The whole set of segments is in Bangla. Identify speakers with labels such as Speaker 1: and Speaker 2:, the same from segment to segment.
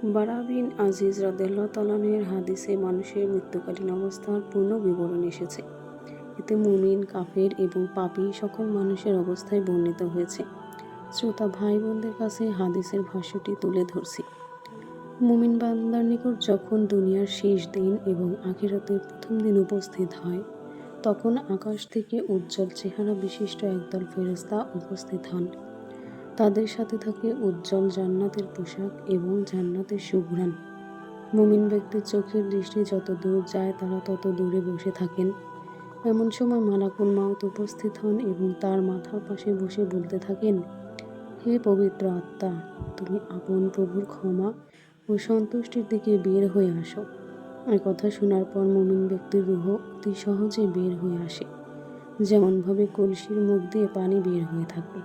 Speaker 1: বারা বিন আজিজ রাদিয়াল্লাহু তাআলা আনহু-এর হাদিসে মানুষের মৃত্যুকালীন অবস্থার পূর্ণ বিবরণ এসেছে। এতে মুমিন, কাফের এবং পাপী সকল মানুষের অবস্থায় বর্ণিত হয়েছে। শ্রোতা ভাই বোনদের কাছে হাদিসের ভাষ্যটি তুলে ধরছি। মুমিন বান্দার নিকট যখন দুনিয়ার শেষ দিন এবং আখিরাতের প্রথম দিন উপস্থিত হয়, তখন আকাশ থেকে উজ্জ্বল চেহারা বিশিষ্ট একদল ফেরেশতা উপস্থিত হন। তাদের সাথে থাকে উজ্জ্বল জান্নাতের পোশাক এবং জান্নাতের সুঘ্রাণ। মুমিন ব্যক্তির চোখের দৃষ্টি যত দূর যায় তারা তত দূরে বসে থাকেন। এমন সময় মালাকুল মাউত উপস্থিত হন এবং তার মাথার পাশে বসে বলতে থাকেন, হে পবিত্র আত্মা, তুমি আপন প্রভুর ক্ষমা ও সন্তুষ্টির দিকে বের হয়ে আসো। এই কথা শোনার পর মুমিন ব্যক্তির রূহ অতি সহজে বের হয়ে আসে, যেমনভাবে কলসির মুখ দিয়ে পানি বের হয়ে থাকে।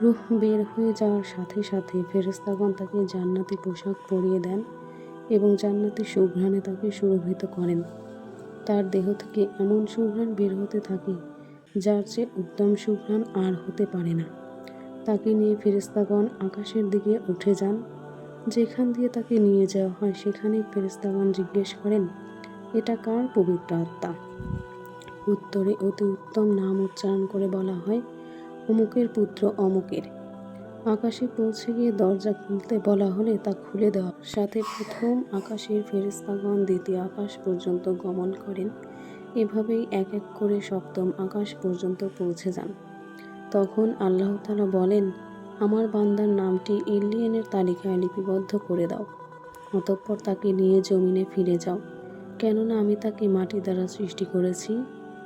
Speaker 1: রূহ বের হয়ে যাওয়ার সাথে সাথে ফেরেশতাগণ তাকে জান্নাতি পোশাক পরিয়ে দেন এবং জান্নাতি সুঘ্রাণে তাকে সুরভিত করেন। তার দেহ থেকে এমন সুঘ্রাণ বের হতে থাকে যার চেয়ে উত্তম সুঘ্রাণ আর হতে পারে না। তাকে নিয়ে ফেরেশতাগণ আকাশের দিকে উঠে যান। যেখান দিয়ে তাকে নিয়ে যাওয়া হয় সেখানেই ফেরেশতাগণ জিজ্ঞেস করেন, এটা কার পবিত্র আত্মা? উত্তরে অতি উত্তম নাম উচ্চারণ করে বলা হয়, অমুকের পুত্র অমুকের। আকাশে পৌঁছে গিয়ে দরজা খুলতে বলা হলে তা খুলে দেওয়ার সাথে প্রথম আকাশের ফেরেশতাগণ দ্বিতীয় আকাশ পর্যন্ত গমন করেন। এভাবেই এক এক করে সপ্তম আকাশ পর্যন্ত পৌঁছে যান। তখন আল্লাহ তাআলা বলেন, আমার বান্দার নামটি ইল্লিয়িনের তালিকায় লিপিবদ্ধ করে দাও। অতঃপর তাকে নিয়ে জমিনে ফিরে যাও, কেননা আমি তাকে মাটি দ্বারা সৃষ্টি করেছি,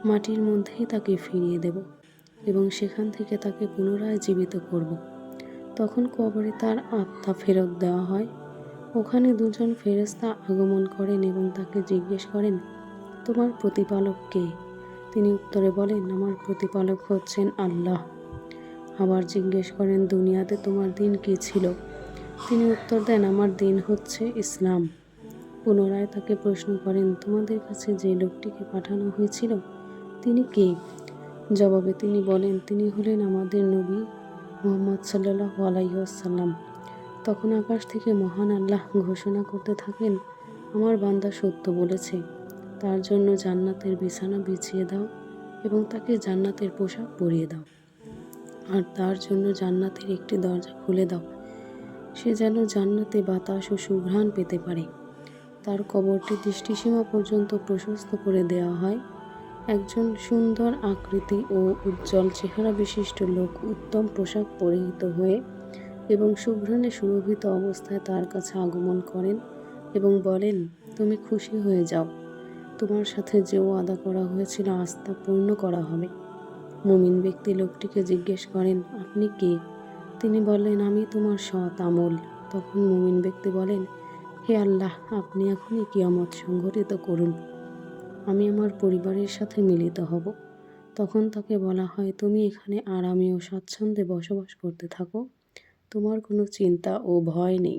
Speaker 1: মাটির মধ্যেই তাকে ফিরিয়ে দেব এবং সেখান থেকে তাকে পুনরায় জীবিত করব। তখন কবরে তার আত্মা ফেরত দেওয়া হয়। ওখানে দুজন ফেরেশতা আগমন করেন এবং তাকে জিজ্ঞেস করেন, তোমার প্রতিপালক কে? তিনি উত্তরে বলেন, আমার প্রতিপালক হচ্ছেন আল্লাহ। আবার জিজ্ঞেস করেন, দুনিয়াতে তোমার দিন কী ছিল? তিনি উত্তর দেন, আমার দিন হচ্ছে ইসলাম। পুনরায় তাকে প্রশ্ন করেন, তোমাদের কাছে যে লোকটিকে পাঠানো হয়েছিল তিনি কে? জবাবে তিনি বলেন, তিনি হলেন আমাদের নবী মুহাম্মদ সাল্লাল্লাহু আলাইহি ওয়াসাল্লাম। তখন আকাশ থেকে মহান আল্লাহ ঘোষণা করতে থাকেন, আমার বান্দা সত্য বলেছে, তার জন্য জান্নাতের বিছানা বিছিয়ে দাও এবং তাকে জান্নাতের পোশাক পরিয়ে দাও, আর তার জন্য জান্নাতের একটি দরজা খুলে দাও, সে যেন জান্নাতে বাতাস ও সুঘ্রাণ পেতে পারে। তার কবরটি দৃষ্টিসীমা পর্যন্ত প্রশস্ত করে দেওয়া হয়। একজন সুন্দর আকৃতি ও উজ্জ্বল চেহারা বিশিষ্ট লোক উত্তম পোশাক পরিহিত হয়ে এবং সুঘ্রাণে সুরভিত অবস্থায় তার কাছে আগমন করেন এবং বলেন, তুমি খুশি হয়ে যাও, তোমার সাথে যে ওয়াদা করা হয়েছিল আজ তা পূর্ণ করা হবে। মুমিন ব্যক্তি লোকটিকে জিজ্ঞেস করেন, আপনি কে? তিনি বললেন, আমি তোমার সৎ আমল। তখন মুমিন ব্যক্তি বলেন, হে আল্লাহ, আপনি এখনই কিয়ামত সংঘটিত করুন, আমি আমার পরিবারের সাথে মিলিত হব। তখন তাকে বলা হয়, তুমি এখানে আরামে ও স্বাচ্ছন্দ্যে বসবাস করতে থাকো, তোমার কোনো চিন্তা ও ভয় নেই।